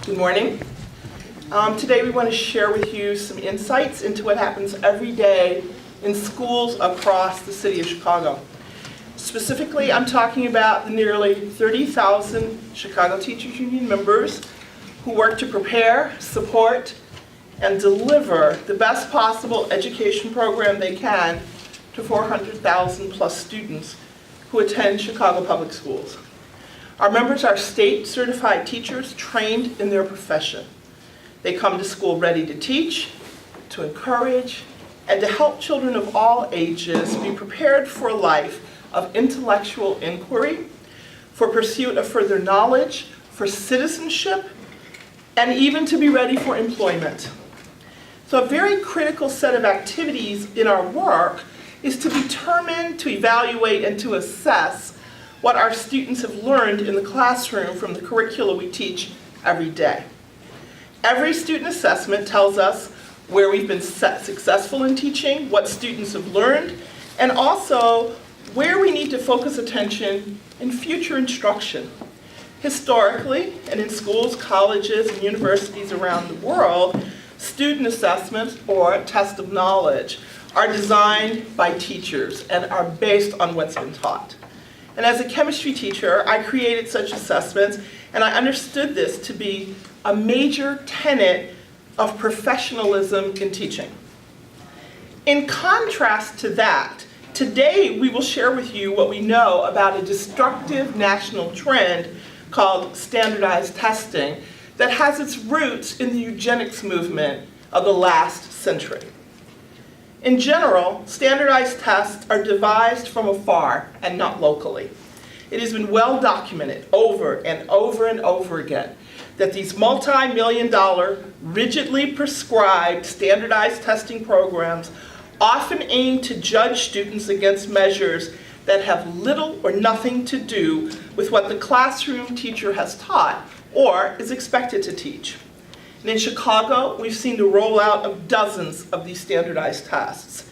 Good morning. Today we want to share with you some insights into what happens every day in schools across the city of Chicago. Specifically, I'm talking about the nearly 30,000 Chicago Teachers Union members who work to prepare, support, and deliver the best possible education program they can to 400,000 plus students who attend Chicago Public Schools. Our members are state-certified teachers trained in their profession. They come to school ready to teach, to encourage, and to help children of all ages be prepared for a life of intellectual inquiry, for pursuit of further knowledge, for citizenship, and even to be ready for employment. So a very critical set of activities in our work is to determine, to evaluate, and to assess what our students have learned in the classroom from the curricula we teach every day. Every student assessment tells us where we've been successful in teaching, what students have learned, and also where we need to focus attention in future instruction. Historically, and in schools, colleges, and universities around the world, student assessments, or tests of knowledge, are designed by teachers and are based on what's been taught. And as a chemistry teacher, I created such assessments, and I understood this to be a major tenet of professionalism in teaching. In contrast to that, today we will share with you what we know about a destructive national trend called standardized testing that has its roots in the eugenics movement of the last century. In general, standardized tests are devised from afar and not locally. It has been well documented over and over and over again that these multi-million-dollar, rigidly prescribed standardized testing programs often aim to judge students against measures that have little or nothing to do with what the classroom teacher has taught or is expected to teach. And in Chicago, we've seen the rollout of dozens of these standardized tests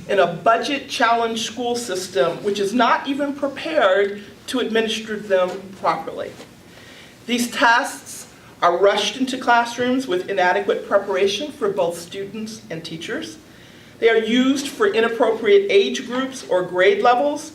in a budget-challenged school system which is not even prepared to administer them properly. These tests are rushed into classrooms with inadequate preparation for both students and teachers. They are used for inappropriate age groups or grade levels.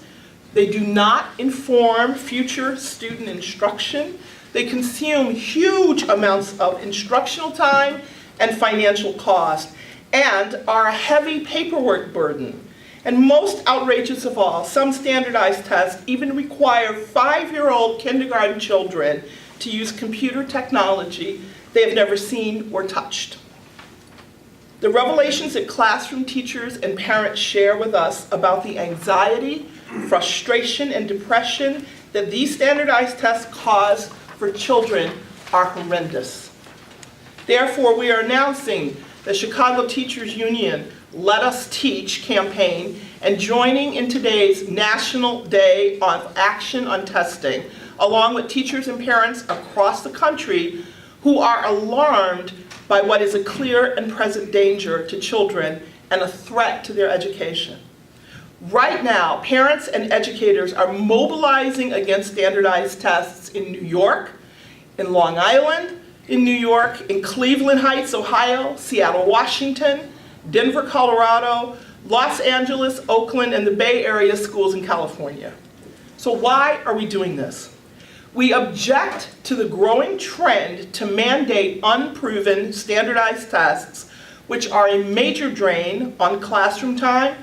They do not inform future student instruction. They consume huge amounts of instructional time and financial cost, and are a heavy paperwork burden. And most outrageous of all, some standardized tests even require 5-year-old kindergarten children to use computer technology they have never seen or touched. The revelations that classroom teachers and parents share with us about the anxiety, frustration, and depression that these standardized tests cause for children are horrendous. Therefore, we are announcing the Chicago Teachers Union Let Us Teach campaign and joining in today's National Day of Action on Testing, along with teachers and parents across the country who are alarmed by what is a clear and present danger to children and a threat to their education. Right now, parents and educators are mobilizing against standardized tests in New York, in Long Island, in New York, in Cleveland Heights, Ohio, Seattle, Washington, Denver, Colorado, Los Angeles, Oakland, and the Bay Area schools in California. So why are we doing this? We object to the growing trend to mandate unproven standardized tests, which are a major drain on classroom time,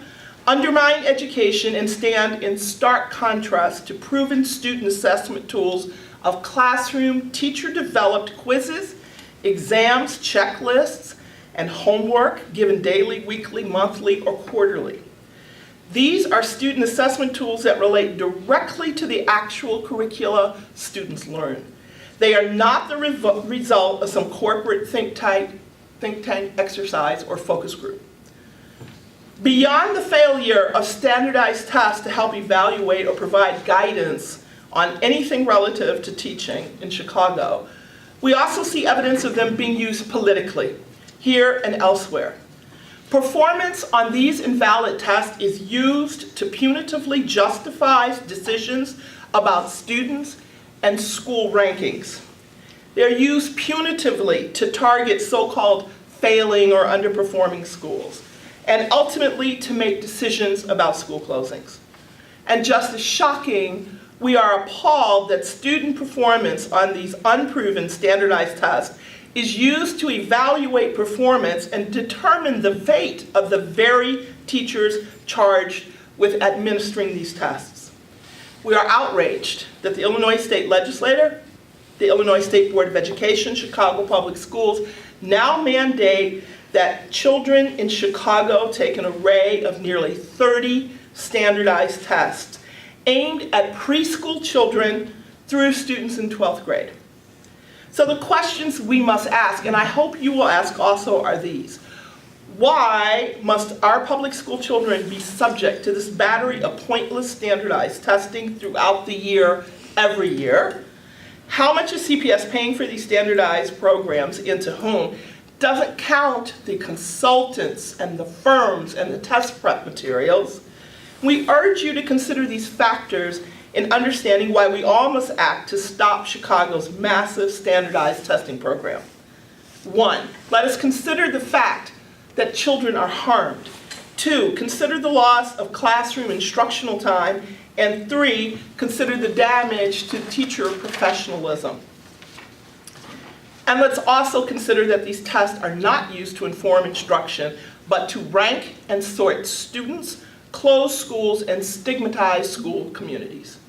undermine education, and stand in stark contrast to proven student assessment tools of classroom teacher-developed quizzes, exams, checklists, and homework given daily, weekly, monthly, or quarterly. These are student assessment tools that relate directly to the actual curricula students learn. They are not the result of some corporate think tank exercise or focus group. Beyond the failure of standardized tests to help evaluate or provide guidance on anything relative to teaching in Chicago, we also see evidence of them being used politically, here and elsewhere. Performance on these invalid tests is used to punitively justify decisions about students and school rankings. They're used punitively to target so-called failing or underperforming schools, and ultimately to make decisions about school closings. And just as shocking, we are appalled that student performance on these unproven standardized tests is used to evaluate performance and determine the fate of the very teachers charged with administering these tests. We are outraged that the Illinois State Legislature, the Illinois State Board of Education, Chicago Public Schools now mandate that children in Chicago take an array of nearly 30 standardized tests aimed at preschool children through students in 12th grade. So the questions we must ask, and I hope you will ask also, are these. Why must our public school children be subject to this battery of pointless standardized testing throughout the year, every year? How much is CPS paying for these standardized programs, into whom? Doesn't count the consultants and the firms and the test prep materials. We urge you to consider these factors in understanding why we all must act to stop Chicago's massive standardized testing program. 1, let us consider the fact that children are harmed. 2, consider the loss of classroom instructional time. And 3, consider the damage to teacher professionalism. And let's also consider that these tests are not used to inform instruction, but to rank and sort students, close schools, and stigmatize school communities.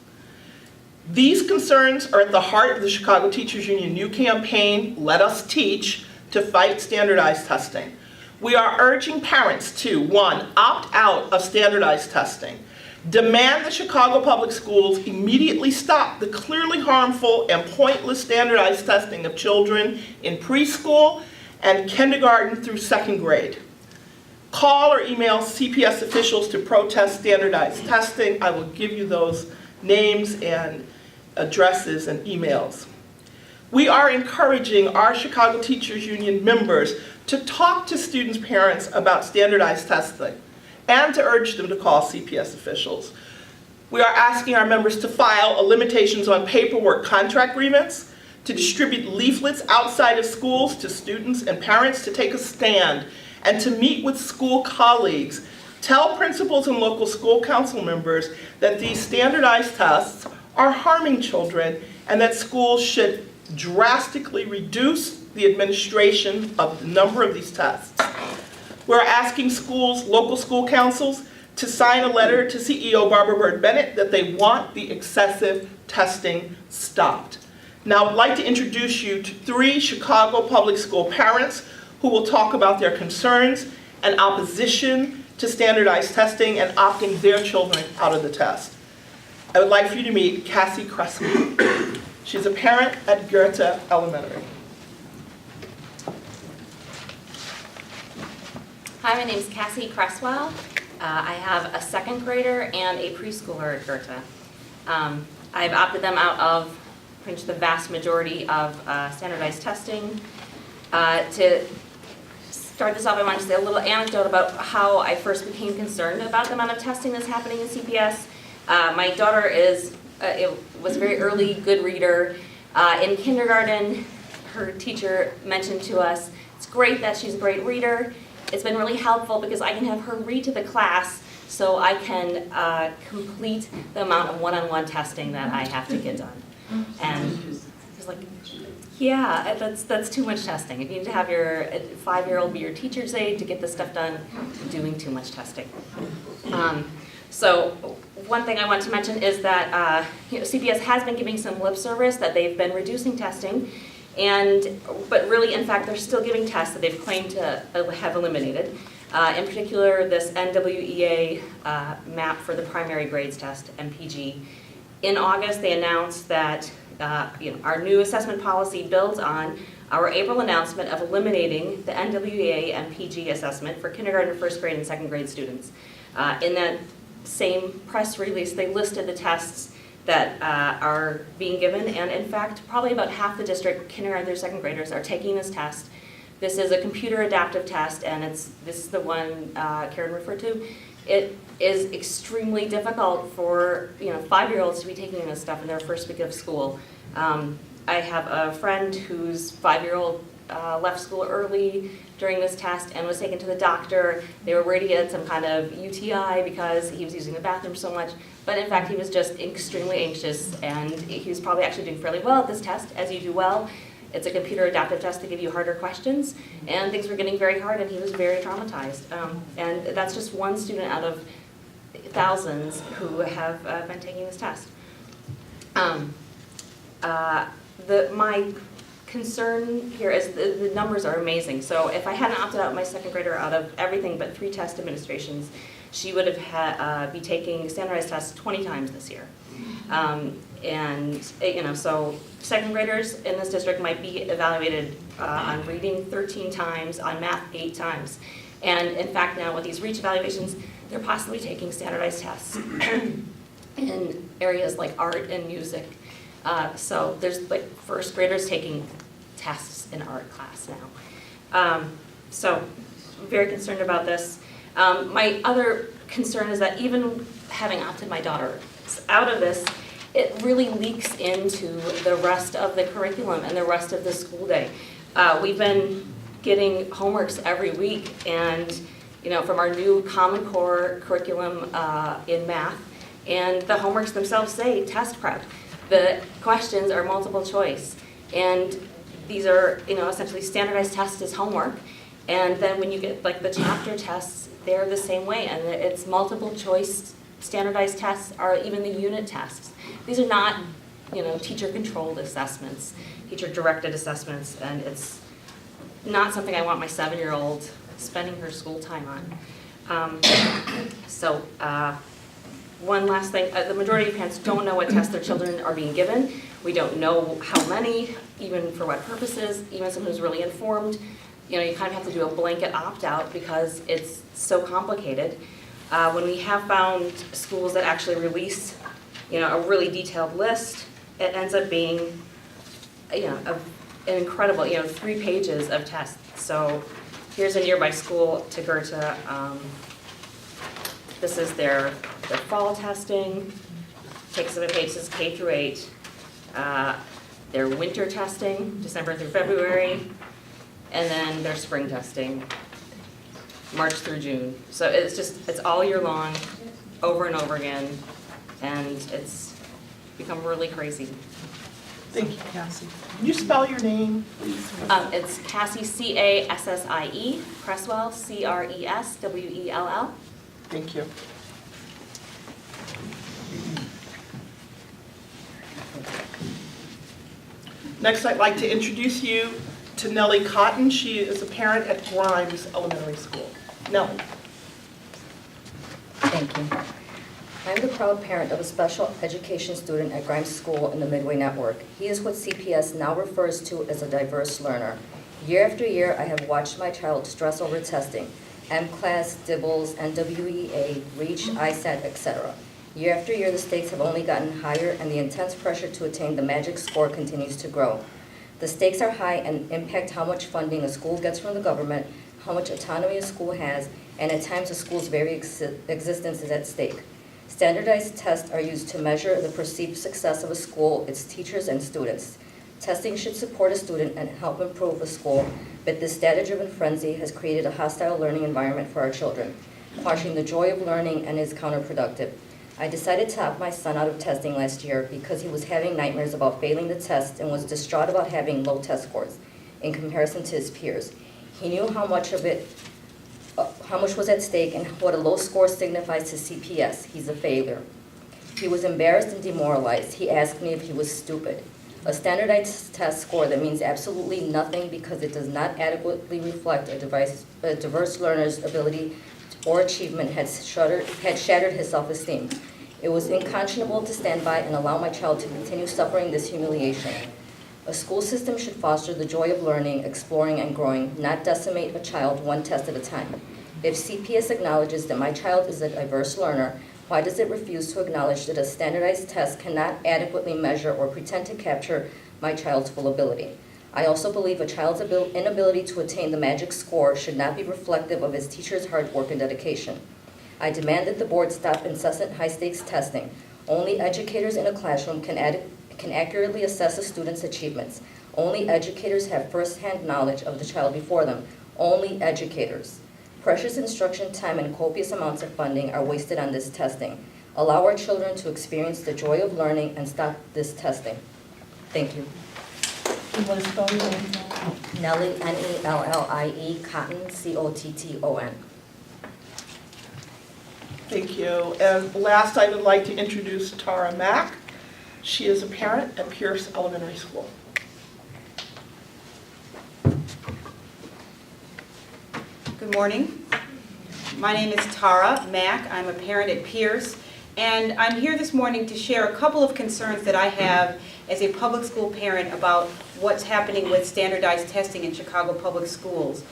These concerns are at the heart of the Chicago Teachers Union new campaign, Let Us Teach, to fight standardized testing. We are urging parents to, 1, opt out of standardized testing. Demand the Chicago Public Schools immediately stop the clearly harmful and pointless standardized testing of children in preschool and kindergarten through 2nd grade. Call or email CPS officials to protest standardized testing. I will give you those names and addresses and emails. We are encouraging our Chicago Teachers Union members to talk to students' parents about standardized testing and to urge them to call CPS officials. We are asking our members to file a limitations on paperwork contract agreements, to distribute leaflets outside of schools to students and parents to take a stand, and to meet with school colleagues. Tell principals and local school council members that these standardized tests are harming children and that schools should drastically reduce the administration of the number of these tests. We're asking schools, local school councils, to sign a letter to CEO Barbara Byrd Bennett that they want the excessive testing stopped. Now I'd like to introduce you to 3 Chicago public school parents who will talk about their concerns and opposition to standardized testing and opting their children out of the test. I would like for you to meet Cassie Cresswell. She's a parent at Goethe Elementary. Hi, my name is Cassie Cresswell. I have a 2nd grader and a preschooler at Goethe. I've opted them out of pretty much the vast majority of standardized testing. To start this off, I want to say a little anecdote about how I first became concerned about the amount of testing that's happening in CPS. My daughter was a very early good reader. In kindergarten, her teacher mentioned to us, it's great that she's a great reader. It's been really helpful because I can have her read to the class so I can complete the amount of one-on-one testing that I have to get done. And I was like, yeah, that's too much testing. If you need to have your 5-year-old be your teacher's aide to get this stuff done, you're doing too much testing. So one thing I want to mention is that CPS has been giving some lip service that they've been reducing testing. But really, in fact, they're still giving tests that they've claimed to have eliminated. In particular, this NWEA map for the primary grades test, MPG. In August, they announced that our new assessment policy builds on our April announcement of eliminating the NWEA MPG assessment for kindergarten, 1st grade, and 2nd grade students. In that same press release, they listed the tests that are being given, and in fact, probably about half the district kindergarten through 2nd graders are taking this test. This is a computer adaptive test, and this is the one Karen referred to. It is extremely difficult for 5-year-olds to be taking this stuff in their first week of school. I have a friend whose 5-year-old left school early during this test and was taken to the doctor. They were worried he had some kind of UTI because he was using the bathroom so much, but in fact he was just extremely anxious, and he was probably actually doing fairly well at this test, as you do well. It's a computer adaptive test to give you harder questions, and things were getting very hard and he was very traumatized. And that's just one student out of thousands who have been taking this test. My concern here is the numbers are amazing. So if I hadn't opted out my second grader out of everything but 3 test administrations, she would have be taking standardized tests 20 times this year. So second graders in this district might be evaluated on reading 13 times, on math 8 times. And in fact now with these REACH evaluations, they're possibly taking standardized tests in areas like art and music. So there's like first graders taking tests in art class now. So I'm very concerned about this. My other concern is that even having opted my daughter out of this, it really leaks into the rest of the curriculum and the rest of the school day. We've been getting homeworks every week, and from our new Common Core curriculum in math, and the homeworks themselves say test prep. The questions are multiple choice, and these are essentially standardized tests as homework. And then when you get like the chapter tests, they're the same way, and it's multiple choice standardized tests, or even the unit tests. These are not teacher controlled assessments, teacher directed assessments, and it's not something I want my 7-year-old spending her school time on. One last thing, the majority of parents don't know what tests their children are being given. We don't know how many, even for what purposes. Even someone who's really informed, you kind of have to do a blanket opt-out because it's so complicated. When we have found schools that actually release, a really detailed list, it ends up being, an incredible, 3 pages of tests. So here's a nearby school to Goethe. This is their fall testing. Takes up a page, says K through 8. Their winter testing, December through February. And then their spring testing, March through June. So it's all year long, over and over again, and it's become really crazy. Thank you, Cassie. Can you spell your name, please? It's Cassie, C-A-S-S-I-E, Cresswell, C-R-E-S-W-E-L-L. Thank you. Next, I'd like to introduce you to Nellie Cotton. She is a parent at Grimes Elementary School. Nellie. Thank you. I'm the proud parent of a special education student at Grimes School in the Midway Network. He is what CPS now refers to as a diverse learner. Year after year, I have watched my child stress over testing, M-CLASS, DIBELS, NWEA, REACH, ISAT, etc. Year after year, the stakes have only gotten higher, and the intense pressure to attain the magic score continues to grow. The stakes are high and impact how much funding a school gets from the government, how much autonomy a school has, and at times a school's very existence is at stake. Standardized tests are used to measure the perceived success of a school, its teachers, and students. Testing should support a student and help improve a school, but this data-driven frenzy has created a hostile learning environment for our children, quashing the joy of learning and is counterproductive. I decided to opt my son out of testing last year because he was having nightmares about failing the test and was distraught about having low test scores in comparison to his peers. He knew how much was at stake and what a low score signifies to CPS. He's a failure. He was embarrassed and demoralized. He asked me if he was stupid. A standardized test score that means absolutely nothing because it does not adequately reflect a diverse learner's ability or achievement had shattered his self-esteem. It was unconscionable to stand by and allow my child to continue suffering this humiliation. A school system should foster the joy of learning, exploring, and growing, not decimate a child one test at a time. If CPS acknowledges that my child is a diverse learner, why does it refuse to acknowledge that a standardized test cannot adequately measure or pretend to capture my child's full ability? I also believe a child's inability to attain the magic score should not be reflective of his teacher's hard work and dedication. I demand that the board stop incessant high-stakes testing. Only educators in a classroom can can accurately assess a student's achievements. Only educators have first-hand knowledge of the child before them. Only educators. Precious instruction time and copious amounts of funding are wasted on this testing. Allow our children to experience the joy of learning and stop this testing. Thank you. You want to spell your name? Nellie, Nellie, Cotton, Cotton. Thank you. And last, I would like to introduce Tara Mack. She is a parent at Pierce Elementary School. Good morning. My name is Tara Mack. I'm a parent at Pierce, and I'm here this morning to share a couple of concerns that I have as a public school parent about what's happening with standardized testing in Chicago public schools.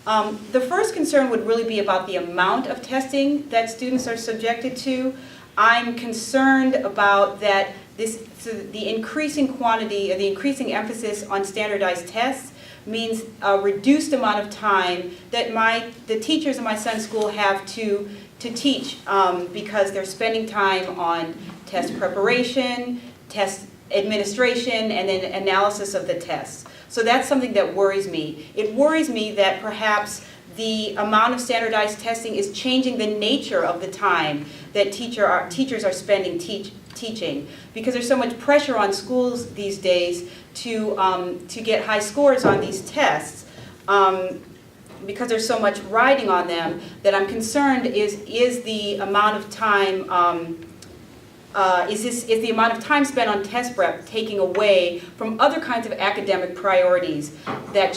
The first concern would really be about the amount of testing that students are subjected to. I'm concerned about that the increasing quantity, or the increasing emphasis on standardized tests means a reduced amount of time that the teachers in my son's school have to teach because they're spending time on test preparation, test administration, and then analysis of the tests. So that's something that worries me. It worries me that perhaps the amount of standardized testing is changing the nature of the time that teachers are spending teaching, because there's so much pressure on schools these days to get high scores on these tests, because there's so much riding on them, that I'm concerned is the amount of time is the amount of time spent on test prep taking away from other kinds of academic priorities that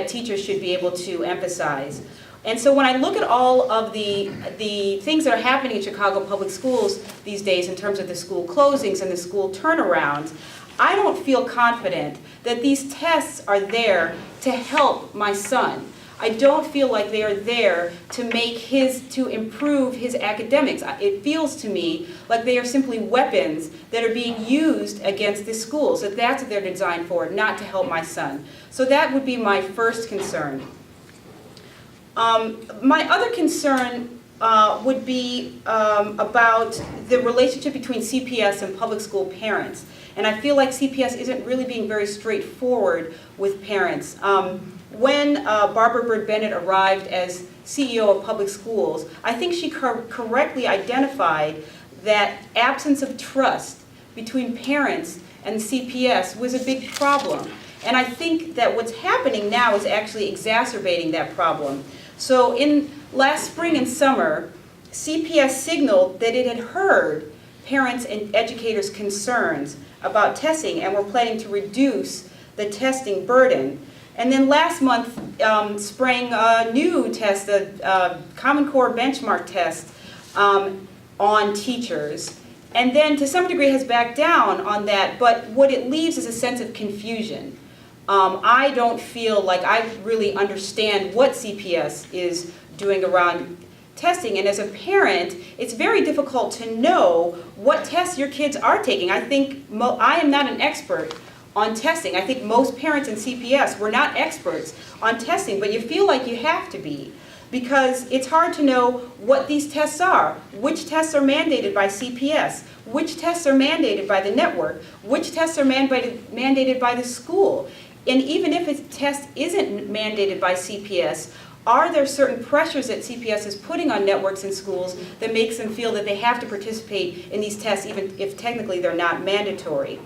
teachers should be able to emphasize. And so when I look at all of the things that are happening in Chicago public schools these days in terms of the school closings and the school turnarounds, I don't feel confident that these tests are there to help my son. I don't feel like they are there to improve his academics. It feels to me like they are simply weapons that are being used against the schools. So that's what they're designed for, not to help my son. So that would be my first concern. My other concern would be about the relationship between CPS and public school parents. And I feel like CPS isn't really being very straightforward with parents. When Barbara Bird Bennett arrived as CEO of public schools, I think she correctly identified that absence of trust between parents and CPS was a big problem. And I think that what's happening now is actually exacerbating that problem. So in last spring and summer, CPS signaled that it had heard parents and educators' concerns about testing and were planning to reduce the testing burden. And then last month sprang a new test, a Common Core benchmark test on teachers. And then to some degree has backed down on that, but what it leaves is a sense of confusion. I don't feel like I really understand what CPS is doing around testing, and as a parent, it's very difficult to know what tests your kids are taking. I think I am not an expert on testing. I think most parents in CPS, we're not experts on testing, but you feel like you have to be, because it's hard to know what these tests are, which tests are mandated by CPS, which tests are mandated by the network, which tests are mandated by the school. And even if a test isn't mandated by CPS, are there certain pressures that CPS is putting on networks and schools that makes them feel that they have to participate in these tests even if technically they're not mandatory?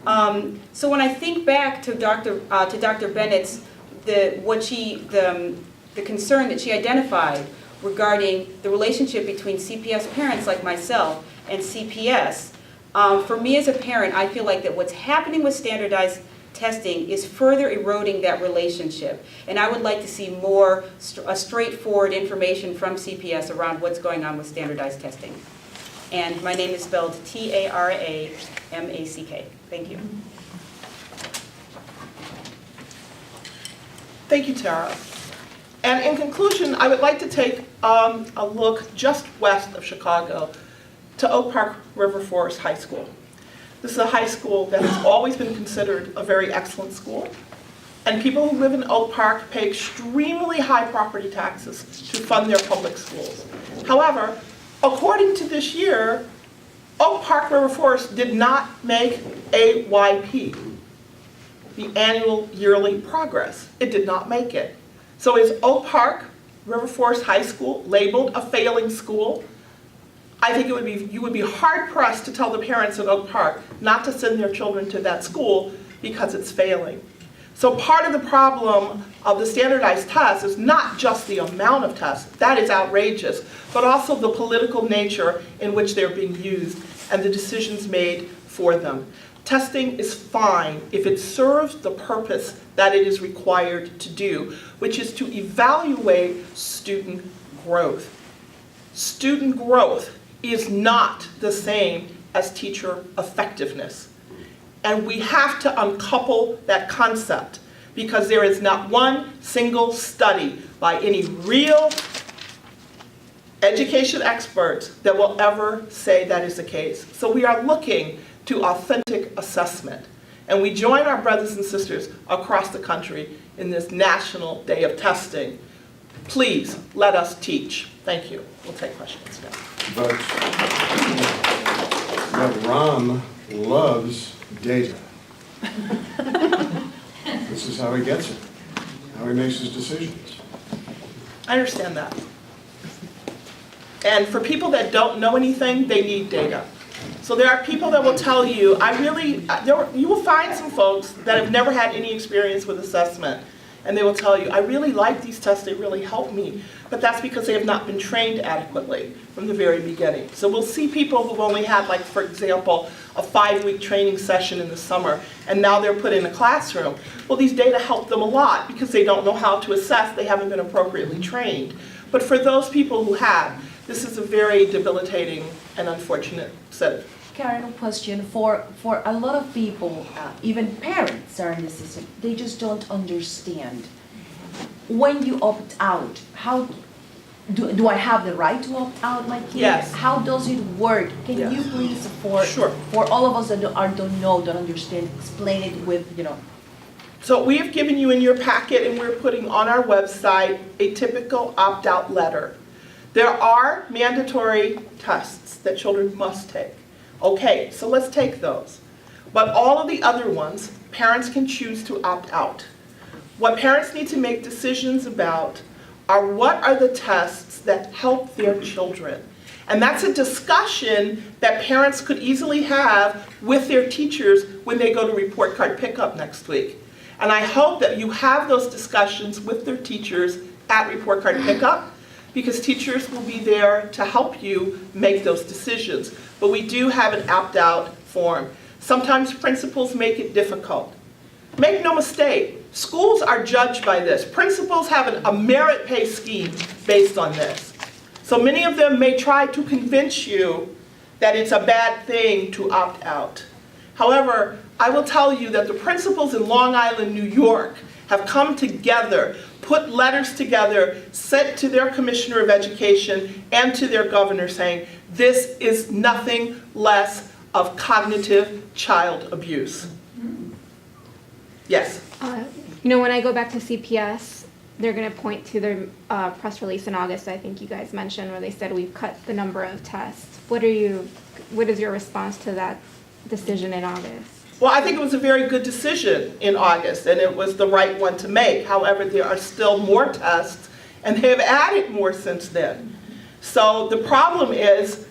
So when I think back to Dr. Bennett's, the concern that she identified regarding the relationship between CPS parents like myself and CPS, for me as a parent, I feel like that what's happening with standardized testing is further eroding that relationship. And I would like to see more straightforward information from CPS around what's going on with standardized testing. And my name is spelled Tara Mack. Thank you. Thank you, Tara. And in conclusion, I would like to take a look just west of Chicago to Oak Park River Forest High School. This is a high school that has always been considered a very excellent school. And people who live in Oak Park pay extremely high property taxes to fund their public schools. However, according to this year, Oak Park River Forest did not make AYP, the annual yearly progress. It did not make it. So is Oak Park River Forest High School labeled a failing school? I think you would be hard pressed to tell the parents at Oak Park not to send their children to that school because it's failing. So part of the problem of the standardized tests is not just the amount of tests, that is outrageous, but also the political nature in which they're being used and the decisions made for them. Testing is fine if it serves the purpose that it is required to do, which is to evaluate student growth. Student growth is not the same as teacher effectiveness. And we have to uncouple that concept because there is not one single study by any real education experts that will ever say that is the case. So we are looking to authentic assessment. And we join our brothers and sisters across the country in this National Day of Testing. Please let us teach. Thank you. We'll take questions now. But Ron loves data. This is how he gets it, how he makes his decisions. I understand that. And for people that don't know anything, they need data. So there are people that will tell you, you will find some folks that have never had any experience with assessment, and they will tell you, I really like these tests, they really help me. But that's because they have not been trained adequately from the very beginning. So we'll see people who've only had, like, for example, a 5-week training session in the summer, and now they're put in a classroom. Well, these data help them a lot because they don't know how to assess, they haven't been appropriately trained. But for those people who have, this is a very debilitating and unfortunate set of. Karen, a question. For a lot of people, even parents are in the system, they just don't understand. When you opt out, how do I have the right to opt out my kid? Yes. How does it work? Can Yes. you please, Sure. for all of us that don't know, don't understand, explain it with, So we have given you in your packet, and we're putting on our website, a typical opt-out letter. There are mandatory tests that children must take. Okay, so let's take those. But all of the other ones, parents can choose to opt out. What parents need to make decisions about are what are the tests that help their children. And that's a discussion that parents could easily have with their teachers when they go to report card pickup next week. And I hope that you have those discussions with their teachers at report card pickup, because teachers will be there to help you make those decisions. But we do have an opt-out form. Sometimes principals make it difficult. Make no mistake, schools are judged by this. Principals have a merit pay scheme based on this. So many of them may try to convince you that it's a bad thing to opt out. However, I will tell you that the principals in Long Island, New York, have come together, put letters together, sent to their Commissioner of Education and to their governor saying, this is nothing less of cognitive child abuse. Yes? When I go back to CPS, they're going to point to their press release in August, I think you guys mentioned, where they said we've cut the number of tests. What is your response to that decision in August? Well, I think it was a very good decision in August, and it was the right one to make. However, there are still more tests, and they have added more since then. So the problem is,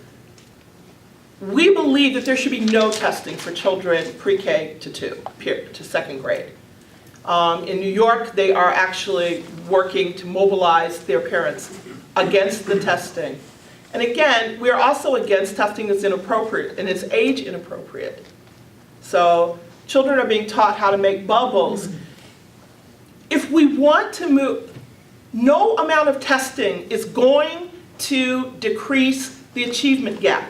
we believe that there should be no testing for children pre-K to 2, to 2nd grade. In New York, they are actually working to mobilize their parents against the testing. And again, we are also against testing that's inappropriate, and it's age inappropriate. So children are being taught how to make bubbles. If we want to move, no amount of testing is going to decrease the achievement gap.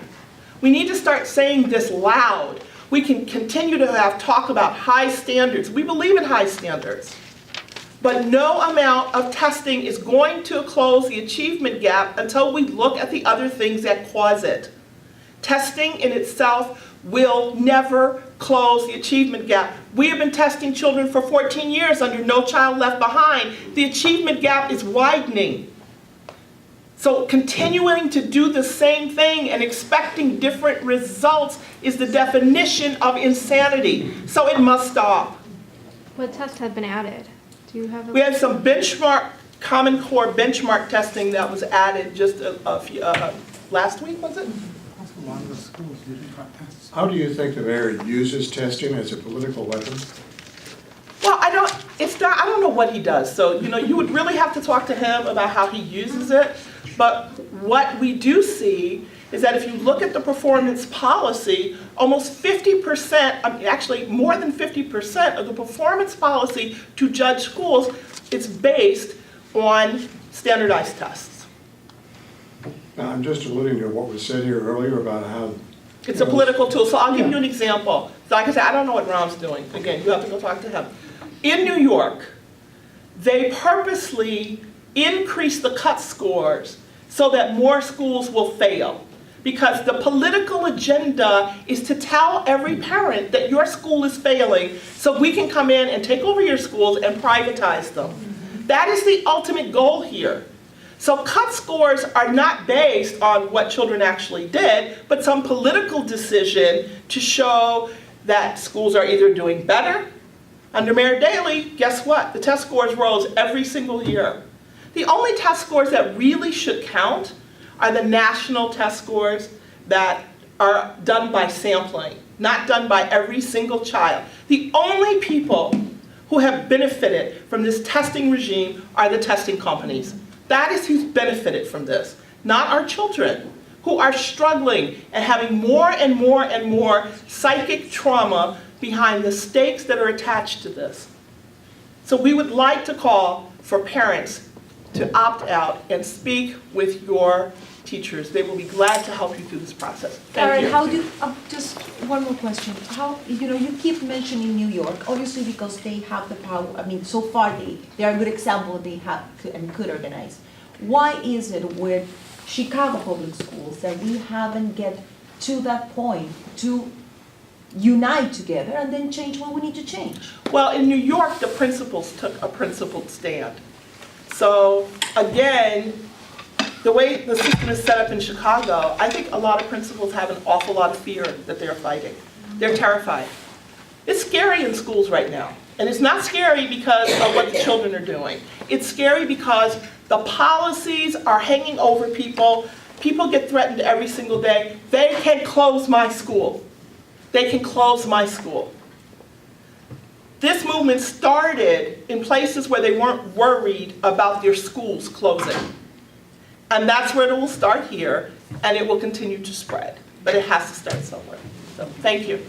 We need to start saying this loud. We can continue to have talk about high standards. We believe in high standards. But no amount of testing is going to close the achievement gap until we look at the other things that cause it. Testing in itself will never close the achievement gap. We have been testing children for 14 years under No Child Left Behind. The achievement gap is widening. So continuing to do the same thing and expecting different results is the definition of insanity. So it must stop. What tests have been added? Do you have a? We had some benchmark, Common Core benchmark testing that was added just a few, last week, was it? A lot of the schools didn't cut tests. How do you think the mayor uses testing as a political weapon? Well, I don't know what he does. So, you would really have to talk to him about how he uses it. But what we do see is that if you look at the performance policy, almost 50%, actually more than 50% of the performance policy to judge schools is based on standardized tests. Now, I'm just alluding to what was said here earlier about how. It's a political tool. So I'll give you an example. So like I said, I don't know what Rahm doing. Again, you have to go talk to him. In New York, they purposely increase the cut scores so that more schools will fail. Because the political agenda is to tell every parent that your school is failing so we can come in and take over your schools and privatize them. That is the ultimate goal here. So cut scores are not based on what children actually did, but some political decision to show that schools are either doing better. Under Mayor Daley, guess what? The test scores rose every single year. The only test scores that really should count are the national test scores that are done by sampling, not done by every single child. The only people who have benefited from this testing regime are the testing companies. That is who's benefited from this, not our children, who are struggling and having more and more and more psychic trauma behind the stakes that are attached to this. So we would like to call for parents to opt out and speak with your teachers. They will be glad to help you through this process. Thank Karen, you. how do, just one more question. How, you keep mentioning New York, obviously because they have the power, so far they are a good example, they have and could organize. Why is it with Chicago Public Schools that we haven't get to that point to unite together and then change what we need to change? Well, in New York, the principals took a principled stand. So again, the way the system is set up in Chicago, I think a lot of principals have an awful lot of fear that they're fighting. They're terrified. It's scary in schools right now. And it's not scary because of what the children are doing. It's scary because the policies are hanging over people. People get threatened every single day. They can close my school. They can close my school. This movement started in places where they weren't worried about their schools closing. And that's where it will start here, and it will continue to spread. But it has to start somewhere. So, thank you.